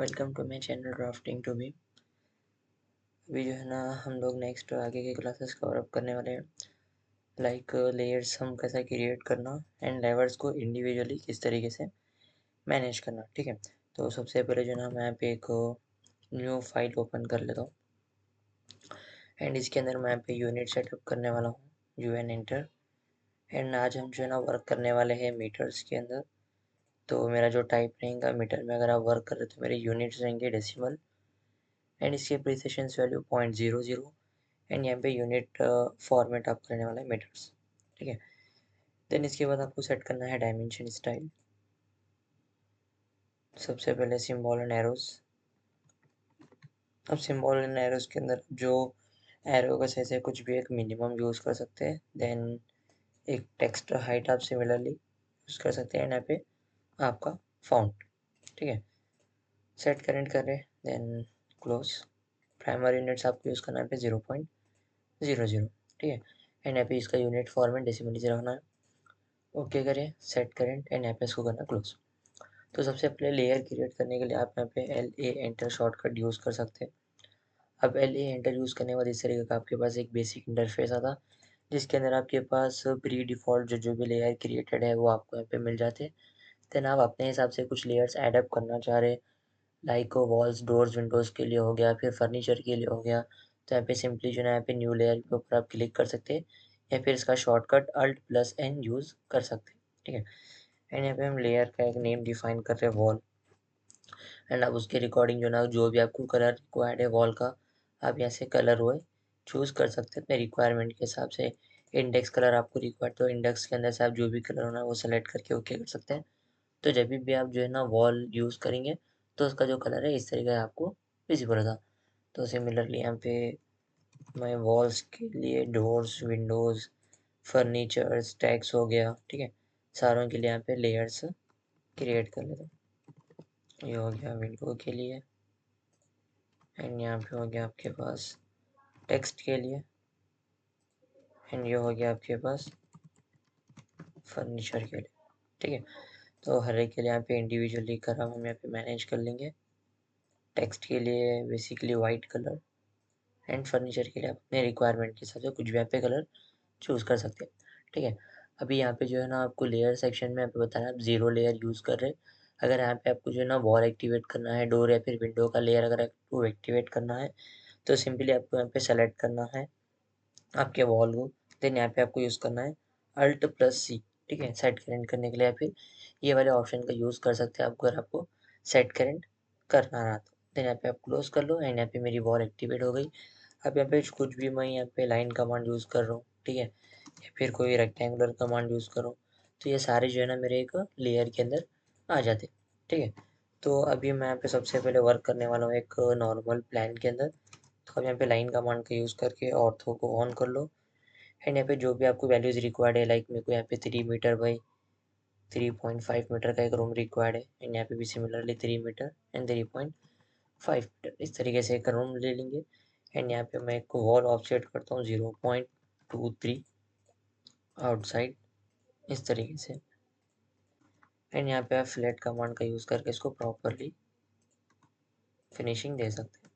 Welcome to my channel drafting to B. अभी जो है ना हम लोग नेक्स्ट आगे के क्लासेस कवर अप करने वाले हैं, लाइक लेयर्स हम कैसा क्रिएट करना एंड लेयर्स को इंडिविजुअली किस तरीके से मैनेज करना। ठीक है, तो सबसे पहले जो है ना मैं यहाँ पे एक न्यू फाइल ओपन कर लेता हूँ एंड इसके अंदर मैं यहाँ पे यूनिट सेटअप करने वाला हूँ, UN एंटर। एंड आज हम जो है ना वर्क करने वाले हैं मीटर्स के अंदर। तो मेरा जो टाइप रहेगा मीटर में, अगर आप वर्क कर रहे हो तो मेरे यूनिट्स रहेंगे डेसिमल एंड इसके प्रिसिशन वैल्यू 0.00 एंड यहाँ पे यूनिट फॉर्मेट आप करने वाला है मीटर्स। ठीक है, देन इसके बाद आपको सेट करना है डायमेंशन स्टाइल। सबसे पहले सिंबल एंड एरोज। अब सिंबल एंड एरोज के अंदर जो एरो का साइज है कुछ भी एक मिनिमम यूज़ कर सकते हैं। देन एक टेक्स्ट हाइट आप सिमिलरली यूज़ कर सकते हैं यहाँ पे आपका फॉन्ट। ठीक है, सेट करेंट कर रहे हैं, देन क्लोज। प्राइमरी यूनिट्स आपको यूज़ करना है पे 0.00। ठीक है, एंड यहाँ पे इसका यूनिट फॉर्मेट डेसिमली से रखना है। ओके करें, सेट करेंट एंड यहाँ पे इसको करना क्लोज। तो सबसे पहले लेयर क्रिएट करने के लिए आप यहाँ पे LA एंटर शॉर्टकट यूज़ कर सकते हैं। अब LA एंटर यूज़ करने के बाद इस तरीके का आपके पास एक बेसिक इंटरफेस आता, जिसके अंदर आपके पास प्री डिफ़ॉल्ट जो भी लेयर क्रिएटेड है वो आपको यहाँ पे मिल जाते हैं। देन आप अपने हिसाब से कुछ लेयर्स एडअप करना चाह रहे, लाइक वॉल्स, डोर्स, विंडोज़ के लिए हो गया, फिर फर्नीचर के लिए हो गया। तो यहाँ पे सिंपली जो है यहाँ पे न्यू लेयर के ऊपर आप क्लिक कर सकते हैं या फिर इसका शॉर्टकट Alt+N यूज़ कर सकते हैं। ठीक है, एंड यहाँ पे हम लेयर का एक नेम डिफाइन कर रहे हैं वॉल। एंड आप उसके रिकॉर्डिंग जो भी आपको कलर रिक्वायर्ड है वॉल का, आप यहाँ से कलर वो चूज़ कर सकते हैं अपने रिक्वायरमेंट के हिसाब से। इंडेक्स कलर आपको रिक्वायर्ड तो इंडेक्स के अंदर से आप जो भी कलर होना है वो सेलेक्ट करके ओके कर सकते हैं। तो जब भी आप जो है ना वॉल यूज़ करेंगे तो उसका जो कलर है इस तरीके का आपको विजिबल होगा। तो सिमिलरली यहाँ पे मैं वॉल्स के लिए डोर्स, विंडोज़, फर्नीचर्स, टैग्स हो गया, ठीक है, सारों के लिए यहाँ पे लेयर्स क्रिएट कर लेता हूँ। ये हो गया विंडो के लिए एंड यहाँ पे हो गया आपके पास टेक्स्ट के लिए एंड ये हो गया आपके पास फर्नीचर के लिए। ठीक है, तो हर एक के लिए यहाँ पे इंडिविजुअली कलर हम यहाँ पे मैनेज कर लेंगे। टेक्स्ट के लिए basically white colour and furniture के लिए आप अपने रिक्वायरमेंट के हिसाब से कुछ भी यहाँ पे कलर चूज़ कर सकते हैं। ठीक है, अभी यहाँ पे जो है ना आपको लेयर सेक्शन में यहाँ पे बताया आप 0 लेयर यूज़ कर रहे हैं। अगर यहाँ पे आपको जो है ना वॉल एक्टिवेट करना है, डोर या फिर विंडो का लेयर अगर आपको एक्टिवेट करना है तो सिंपली आपको यहाँ पे सेलेक्ट करना है आपके वॉल को। देन यहाँ पे आपको यूज़ करना है Alt+C। ठीक है, सेट करेंट करने के लिए या फिर ये वाले ऑप्शन का यूज़ कर सकते हैं आप अगर आपको सेट करेंट करना रहा तो। देन यहाँ पे आप क्लोज कर लो एंड यहाँ पे मेरी वॉल एक्टिवेट हो गई। अब यहाँ पे कुछ भी मैं यहाँ पे लाइन कमांड यूज़ कर रहा हूँ, ठीक है, या फिर कोई रेक्टेंगुलर कमांड यूज़ कर रहा हूँ, तो ये सारे जो है ना मेरे एक लेयर के अंदर आ जाते। ठीक है, तो अभी मैं यहाँ पे सबसे पहले वर्क करने वाला हूँ एक नॉर्मल प्लान के अंदर। तो अब यहाँ पे लाइन कमांड का यूज़ करके ऑर्थो को ऑन कर लो एंड यहाँ पे जो भी आपको वैल्यूज़ रिक्वायर्ड है, लाइक मेरे को यहाँ पे 3 मीटर बाई 3.5 मीटर का एक रूम रिक्वायर्ड है एंड यहाँ पे भी सिमिलरली 3 मीटर एंड 3.5 मीटर, इस तरीके से एक रूम ले लेंगे। एंड यहाँ पे मैं एक वॉल ऑफसेट करता हूँ 0.23 आउटसाइड, इस तरीके से। एंड यहाँ पे आप फ्लैट कमांड का यूज़ करके इसको प्रॉपरली फिनिशिंग दे सकते हैं।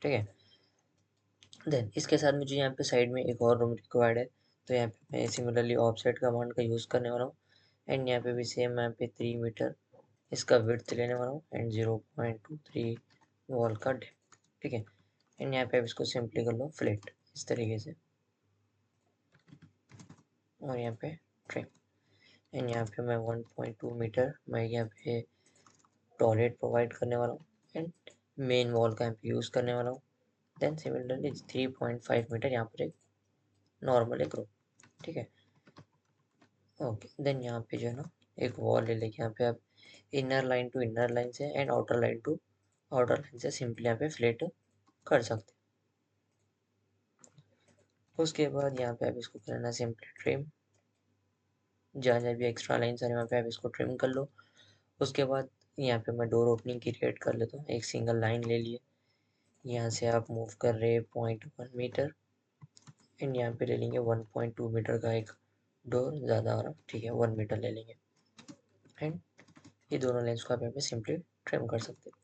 ठीक है, देन इसके साथ मुझे यहाँ पे साइड में एक और रूम रिक्वायर्ड है, तो यहाँ पे मैं सिमिलरली ऑफसेट कमांड का यूज़ करने वाला हूँ एंड यहाँ पे भी सेम यहाँ पे 3 मीटर इसका विड्थ लेने वाला हूँ एंड 0.23 वॉल का डेप्थ। ठीक है, एंड यहाँ पे आप इसको सिंपली कर लो फ्लैट इस तरीके से और यहाँ पे ट्रिम। एंड यहाँ पे मैं 1.2 मीटर मैं यहाँ पे टॉयलेट प्रोवाइड करने वाला हूँ एंड मेन वॉल का यहाँ पे यूज़ करने वाला हूँ। देन सिमिलरली 3.5 मीटर यहाँ पर एक नॉर्मल एक रूम। ठीक है, ओके, देन यहाँ पे जो है ना एक वॉल ले लेके यहाँ पे आप inner line to inner line से and outer line to outer line से सिंपली यहाँ पे फ्लैट कर सकते हैं। उसके बाद यहाँ पे आप इसको करना सिंपली ट्रिम, जहाँ जहाँ भी एक्स्ट्रा लाइन्स आ रहे हैं वहाँ पे आप इसको ट्रिम कर लो। उसके बाद यहाँ पे मैं डोर ओपनिंग क्रिएट कर लेता हूँ, एक सिंगल लाइन ले लिए, यहाँ से आप मूव कर रहे हैं 0.1 मीटर एंड यहाँ पे ले लेंगे 1.2 मीटर का एक डोर, ज़्यादा आ रहा, ठीक है, 1 मीटर ले लेंगे एंड ये दोनों लाइन्स को आप यहाँ पे सिंपली ट्रिम कर सकते हैं।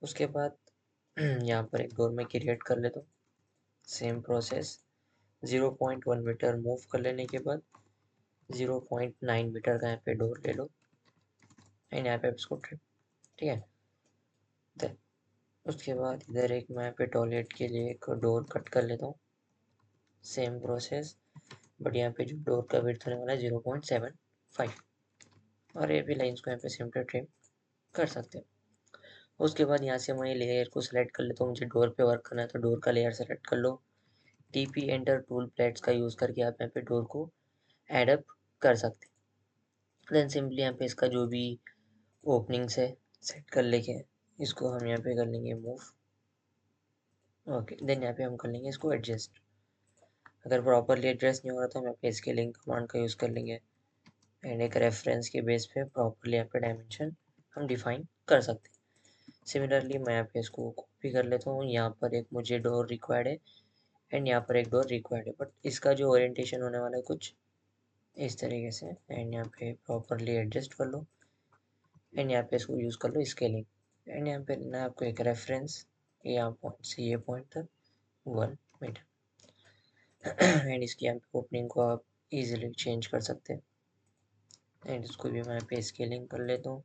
उसके बाद यहाँ पर एक डोर मैं क्रिएट कर लेता हूँ। सेम प्रोसेस 0.1 मीटर मूव कर लेने के बाद 0.9 मीटर का यहाँ पे डोर ले लो एंड यहाँ पे इसको ट्रिम। ठीक है, देन उसके बाद इधर एक मैं यहाँ पे टॉयलेट के लिए एक डोर कट कर लेता हूँ। सेम प्रोसेस, बट यहाँ पे जो डोर का विड्थ होने वाला है 0.75, और ये भी लाइन्स को यहाँ पे सिंपली ट्रिम कर सकते हैं। उसके बाद यहाँ से मैं लेयर को सिलेक्ट कर लेता हूँ। मुझे डोर पे वर्क करना है तो डोर का लेयर सेलेक्ट कर लो। टीपी एंटर टूल प्लेट्स का यूज़ करके आप यहाँ पे डोर को एडअप कर सकते हैं। देन सिंपली यहाँ पे इसका जो भी ओपनिंग्स है सेट कर लेके इसको हम यहाँ पे कर लेंगे मूव। ओके, देन यहाँ पे हम कर लेंगे इसको एडजस्ट। अगर प्रॉपरली एडजस्ट नहीं हो रहा तो हम यहाँ पे स्केलिंग कमांड का यूज़ कर लेंगे एंड एक रेफरेंस के बेस पे प्रॉपरली यहाँ पे डायमेंशन हम डिफाइन कर सकते हैं। सिमिलरली मैं यहाँ पे इसको कॉपी कर लेता हूँ। यहाँ पर एक मुझे डोर रिक्वायर्ड है एंड यहाँ पर एक डोर रिक्वायर्ड है, बट इसका जो ओरिएंटेशन होने वाला है कुछ इस तरीके से, एंड यहाँ पे प्रॉपरली एडजस्ट कर लो एंड यहाँ पे इसको यूज़ कर लो स्केलिंग एंड यहाँ पे लेना है आपको एक रेफरेंस यहाँ पॉइंट से ये पॉइंट तक 1 मीटर एंड इसकी यहाँ पे ओपनिंग को आप इजीली चेंज कर सकते हैं एंड इसको भी मैं यहाँ पे स्केलिंग कर लेता हूँ।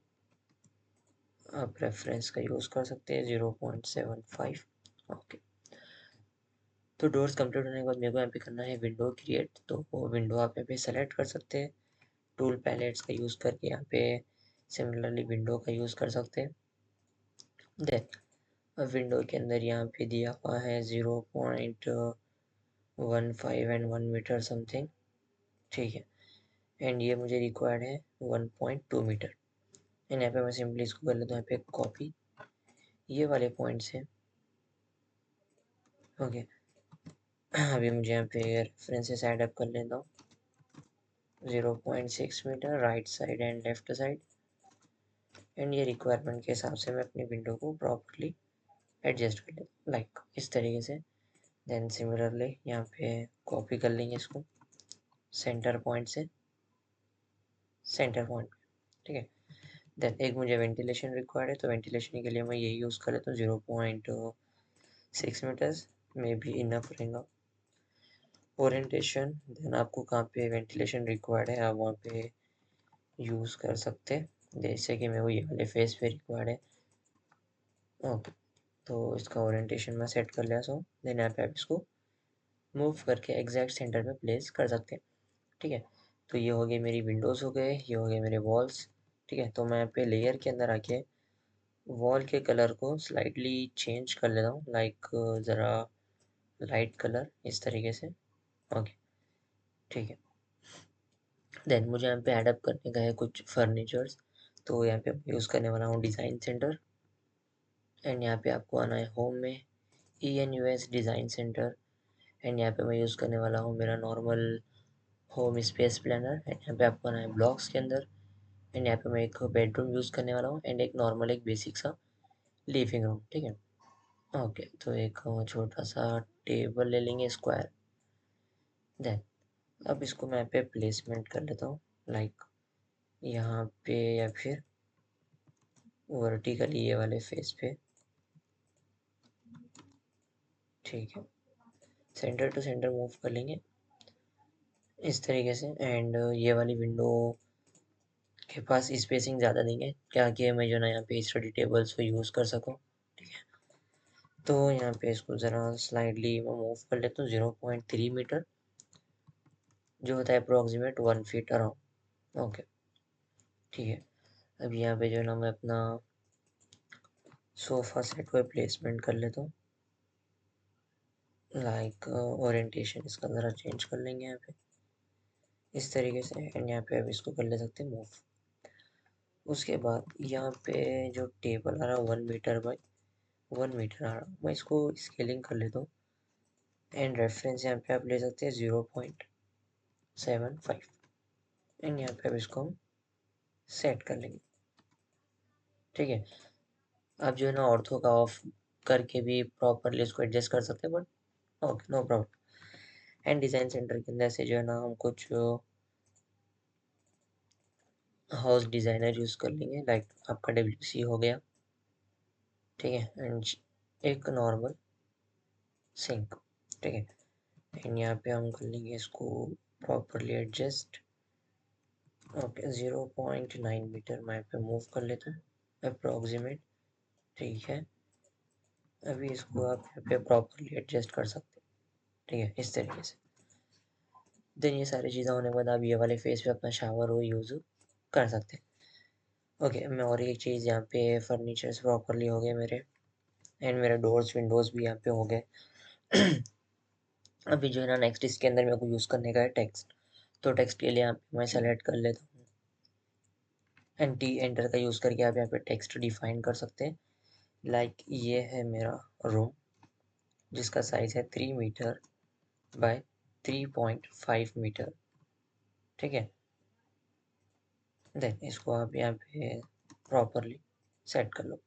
आप रेफरेंस का यूज़ कर सकते हैं 0.75। ओके, तो डोर्स कंप्लीट होने के बाद मेरे को यहाँ पे करना है विंडो क्रिएट। तो वो विंडो आप यहाँ पे सेलेक्ट कर सकते हैं टूल पैलेट्स का यूज़ करके। यहाँ पे सिमिलरली विंडो का यूज़ कर सकते हैं। देन विंडो के अंदर यहाँ पे दिया हुआ है 0.15 एंड 1 मीटर समथिंग। ठीक है, एंड ये मुझे रिक्वायर्ड है 1.2 मीटर एंड यहाँ पे मैं सिंपली इसको कर लेता हूँ यहाँ पे कॉपी ये वाले पॉइंट से। ओके, अभी मुझे यहाँ पे रेफरेंसेस ऐड अप कर लेता हूँ 0.6 metre right side and left side and ये रिक्वायरमेंट के हिसाब से मैं अपनी विंडो को प्रॉपरली एडजस्ट कर लेता हूँ लाइक इस तरीके से। देन सिमिलरली यहाँ पे कॉपी कर लेंगे इसको सेंटर पॉइंट से सेंटर पॉइंट। ठीक है, देन एक मुझे वेंटिलेशन रिक्वायर्ड है तो वेंटिलेशन के लिए मैं यही यूज़ कर लेता हूँ 0.6 मीटर्स में भी इनफ रहेगा। ओरिएंटेशन, देन आपको कहाँ पे वेंटिलेशन रिक्वायर्ड है आप वहाँ पे यूज़ कर सकते हैं। जैसे कि मेरे को ये वाले फेस पे रिक्वायर्ड है। ओके, तो इसका ओरिएंटेशन मैं सेट कर लिया। सो देन यहाँ पे आप इसको मूव करके एग्जैक्ट सेंटर में प्लेस कर सकते हैं। ठीक है, तो ये हो गए मेरी विंडोज़ हो गए, ये हो गए मेरे वॉल्स। ठीक है, तो मैं यहाँ पे लेयर के अंदर आके वॉल के कलर को स्लाइटली चेंज कर लेता हूँ लाइक ज़रा लाइट कलर इस तरीके से। ओके, ठीक है, देन मुझे यहाँ पे ऐडअप करने का है कुछ फर्नीचर्स। तो यहाँ पे यूज़ करने वाला हूँ डिज़ाइन सेंटर एंड यहाँ पे आपको आना है होम में ENUS डिज़ाइन सेंटर एंड यहाँ पे मैं यूज़ करने वाला हूँ मेरा normal home space planner and यहाँ पे आपको आना है ब्लॉक्स के अंदर एंड यहाँ पे मैं एक बेडरूम यूज़ करने वाला हूँ एंड एक नॉर्मल एक बेसिक सा लिविंग रूम। ठीक है, ओके, तो एक छोटा सा टेबल ले लेंगे स्क्वायर। देन अब इसको मैं यहाँ पे प्लेसमेंट कर लेता हूँ लाइक यहाँ पे या फिर वर्टिकली ये वाले फेस पे। ठीक है, सेंटर टू सेंटर मूव कर लेंगे इस तरीके से एंड ये वाली विंडो के पास स्पेसिंग ज़्यादा देंगे क्या कि मैं जो ना यहाँ पे स्टडी टेबल्स को यूज़ कर सकूँ। ठीक है, तो यहाँ पे इसको ज़रा स्लाइडली मैं मूव कर लेता हूँ 0.3 मीटर जो होता है अप्रोक्सीमेट 1 फीट अराउंड। ओके, ठीक है, अब यहाँ पे जो ना मैं अपना सोफ़ा सेट को प्लेसमेंट कर लेता हूँ लाइक ओरिएंटेशन इसका ज़रा चेंज कर लेंगे यहाँ पे इस तरीके से एंड यहाँ पे अब इसको कर ले सकते हैं मूव। उसके बाद यहाँ पे जो टेबल आ रहा है 1 मीटर बाई 1 मीटर आ रहा, मैं इसको स्केलिंग कर लेता हूँ एंड रेफरेंस यहाँ पे आप ले सकते हैं 0.75 एंड यहाँ पे अब इसको हम सेट कर लेंगे। ठीक है, आप जो है ना ऑर्थो का ऑफ करके भी प्रॉपरली इसको एडजस्ट कर सकते हैं, but okay no problem. And design centre के अंदर से जो है ना हम कुछ हाउस डिज़ाइनर यूज़ कर लेंगे लाइक आपका WC हो गया ठीक है, एंड एक नॉर्मल सिंक। ठीक है, एंड यहाँ पे हम कर लेंगे इसको प्रॉपरली एडजस्ट। ओके, 0.9 मीटर मैं पे मूव कर लेता हूँ अप्रोक्सीमेट। ठीक है, अभी इसको आप यहाँ पे प्रॉपरली एडजस्ट कर सकते हैं। ठीक है, इस तरीके से। देन ये सारी चीज़ें होने के बाद आप ये वाले फेस पे अपना शावर वो यूज़ कर सकते हैं। ओके, मैं और एक चीज़ यहाँ पे फर्नीचर्स प्रॉपरली हो गए मेरे, एंड मेरे डोर्स विंडोज़ भी यहाँ पे हो गए। अभी जो है ना नेक्स्ट इसके अंदर मेरे को यूज़ करने का है टेक्स्ट। तो टेक्स्ट के लिए यहाँ पे मैं सेलेक्ट कर लेता हूँ, एंड टी एंटर का यूज़ करके आप यहाँ पे टेक्स्ट डिफाइन कर सकते हैं। लाइक ये है मेरा रूम जिसका साइज़ है 3 मीटर बाय 3.5 मीटर। ठीक है, देन इसको आप यहाँ पे प्रॉपरली सेट कर लो,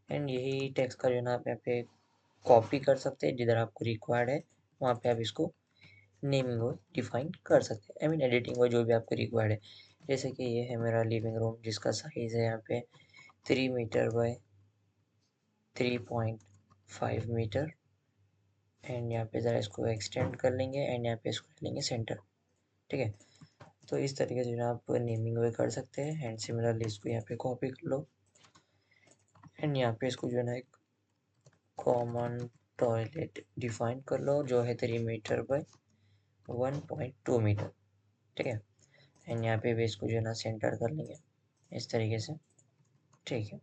एंड यही टेक्स्ट का जो है ना आप यहाँ पे कॉपी कर सकते हैं जिधर आपको रिक्वायर्ड है, वहाँ पे आप इसको नेमिंग वो डिफाइन कर सकते हैं, आई मीन एडिटिंग वो जो भी आपको रिक्वायर्ड है। जैसे कि ये है मेरा लिविंग रूम जिसका साइज़ है यहाँ पे 3 मीटर बाय 3.5 मीटर, एंड यहाँ पे ज़रा इसको एक्सटेंड कर लेंगे, एंड यहाँ पे इसको ले लेंगे सेंटर। ठीक है, तो इस तरीके से जो है आप नेमिंग वे कर सकते हैं, एंड सिमिलरली इसको यहाँ पे कॉपी कर लो, एंड यहाँ पे इसको जो है ना एक कॉमन टॉयलेट डिफाइन कर लो जो है 3 मीटर बाय 1.2 मीटर। ठीक है, एंड यहाँ पे भी इसको जो है ना सेंटर कर लेंगे इस तरीके से। ठीक है,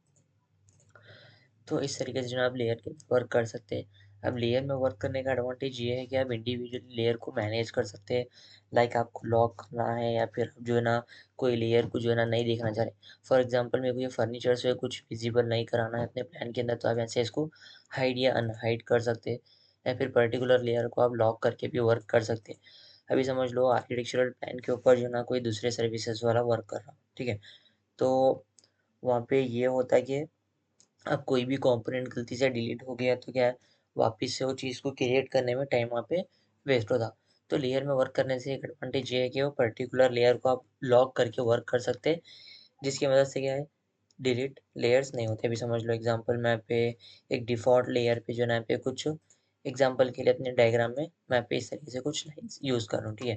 तो इस तरीके से जो है आप लेयर के वर्क कर सकते हैं। अब लेयर में वर्क करने का एडवांटेज ये है कि आप इंडिविजुअली लेयर को मैनेज कर सकते हैं। लाइक आपको लॉक करना है या फिर जो है ना कोई लेयर को जो है ना नहीं देखना चाह रहे। फॉर एग्जांपल मेरे को ये फर्नीचर से कुछ विजिबल नहीं कराना है अपने प्लान के अंदर, तो आप ऐसे इसको हाइड या अनहाइड कर सकते हैं, या फिर पर्टिकुलर लेयर को आप लॉक करके भी वर्क कर सकते हैं। अभी समझ लो आर्किटेक्चरल प्लान के ऊपर जो है ना कोई दूसरे सर्विसेज वाला वर्क कर रहा। ठीक है, तो वहाँ पे ये होता है कि अब कोई भी कंपोनेंट गलती से डिलीट हो गया तो क्या है, वापस से वो चीज़ को क्रिएट करने में टाइम वहाँ पे वेस्ट होता। तो लेयर में वर्क करने से एक एडवांटेज ये है कि वो पर्टिकुलर लेयर को आप लॉक करके वर्क कर सकते हैं, जिसकी मदद से क्या है, डिलीट लेयर्स नहीं होते। अभी समझ लो एग्जांपल मैं पे एक डिफ़ॉल्ट लेयर पे जो है ना यहाँ पे कुछ एग्जांपल के लिए अपने डायग्राम में मैं पे इस तरीके से कुछ लाइन्स यूज़ कर रहा हूँ। ठीक है,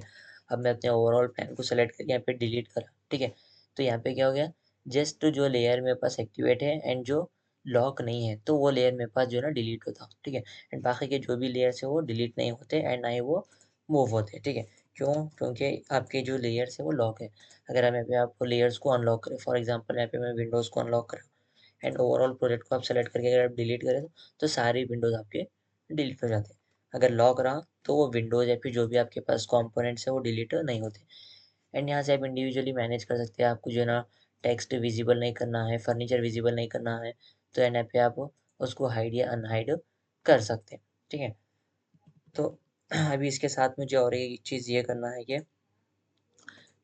अब मैं अपने ओवरऑल प्लान को सेलेक्ट करके यहाँ पे डिलीट करा। ठीक है, तो यहाँ पे क्या हो गया, जस्ट जो लेयर मेरे पास एक्टिवेट है एंड जो लॉक नहीं है तो वो लेयर मेरे पास जो है ना डिलीट होता। ठीक है, एंड बाकी के जो भी लेयर्स है वो डिलीट नहीं होते एंड ना ही वो मूव होते। ठीक है, क्यों? क्योंकि आपके जो लेयर्स है वो लॉक है। अगर हम यहाँ पे आपको लेयर्स को अनलॉक करें, फॉर एग्जांपल यहाँ पे मैं विंडोज़ को अनलॉक करा एंड ओवरऑल प्रोजेक्ट को आप सेलेक्ट करके अगर आप डिलीट करें तो सारी विंडोज़ आपके डिलीट हो जाते हैं। अगर लॉक रहा तो वो विंडोज़ या फिर जो भी आपके पास कंपोनेंट्स है वो डिलीट नहीं होते। एंड यहाँ से आप इंडिविजुअली मैनेज कर सकते हैं। आपको जो है ना टेक्स्ट विजिबल नहीं करना है, फर्नीचर विजिबल नहीं करना है, तो यहाँ पे आप उसको हाइड या अनहाइड कर सकते हैं। ठीक है, तो अभी इसके साथ मुझे और एक चीज़ ये करना है कि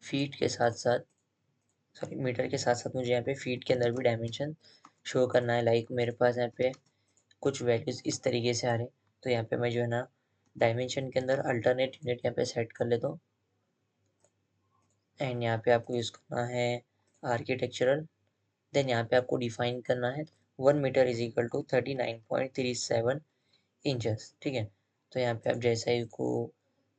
फीट के साथ साथ, सॉरी मीटर के साथ साथ मुझे यहाँ पे फीट के अंदर भी डायमेंशन शो करना है। लाइक मेरे पास यहाँ पे कुछ वैल्यूज़ इस तरीके से आ रहे हैं, तो यहाँ पे मैं जो है ना डायमेंशन के अंदर अल्टरनेट यूनिट यहाँ पे सेट कर लेता हूँ, एंड यहाँ पे आपको यूज़ करना है आर्किटेक्चरल। देन यहाँ पे आपको डिफाइन करना है 1 metre is equal to 39.37 inches. ठीक है, तो यहाँ पे आप जैसा ही को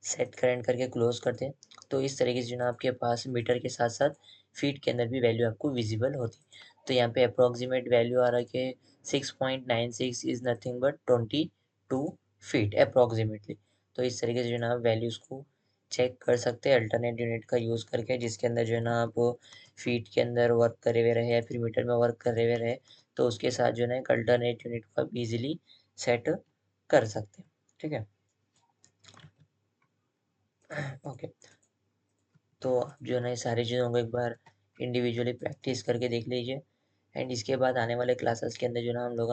सेट करेंट करके क्लोज करते हैं तो इस तरीके से जो ना आपके पास मीटर के साथ साथ फीट के अंदर भी वैल्यू आपको विजिबल होती है। तो यहाँ पे अप्रोक्सीमेट वैल्यू आ रहा है कि 6.96 is nothing but 22 feet approximately. तो इस तरीके से जो है ना आप वैल्यूज़ को चेक कर सकते हैं अल्टरनेट यूनिट का यूज़ करके, जिसके अंदर जो है ना आप फीट के अंदर वर्क करे हुए रहे या फिर मीटर में वर्क करे हुए रहे, तो उसके साथ जो है ना एक अल्टरनेट यूनिट को आप ईजिली सेट कर सकते हैं। ठीक है, ओके, तो आप जो है ना ये सारी चीज़ों को एक बार इंडिविजुअली प्रैक्टिस करके देख लीजिए, एंड इसके बाद आने वाले क्लासेस के अंदर जो है ना हम लोग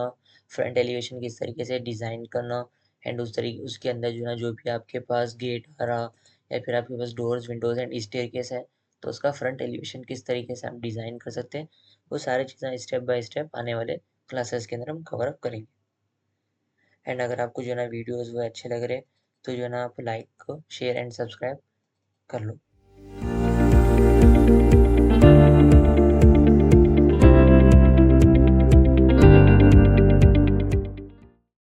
फ्रंट एलिवेशन किस तरीके से डिज़ाइन करना, एंड उस तरीके उसके अंदर जो है ना जो भी आपके पास गेट आ रहा या फिर आपके पास डोर्स विंडोज़ एंड स्टेयरकेस है, तो उसका फ्रंट एलिवेशन किस तरीके से आप डिज़ाइन कर सकते हैं, वो सारी चीज़ें स्टेप बाय स्टेप आने वाले क्लासेस के अंदर हम कवर अप करेंगे। एंड अगर आपको जो है ना वीडियोज़ वो अच्छे लग रहे तो जो है ना आप लाइक शेयर एंड सब्सक्राइब कर लो।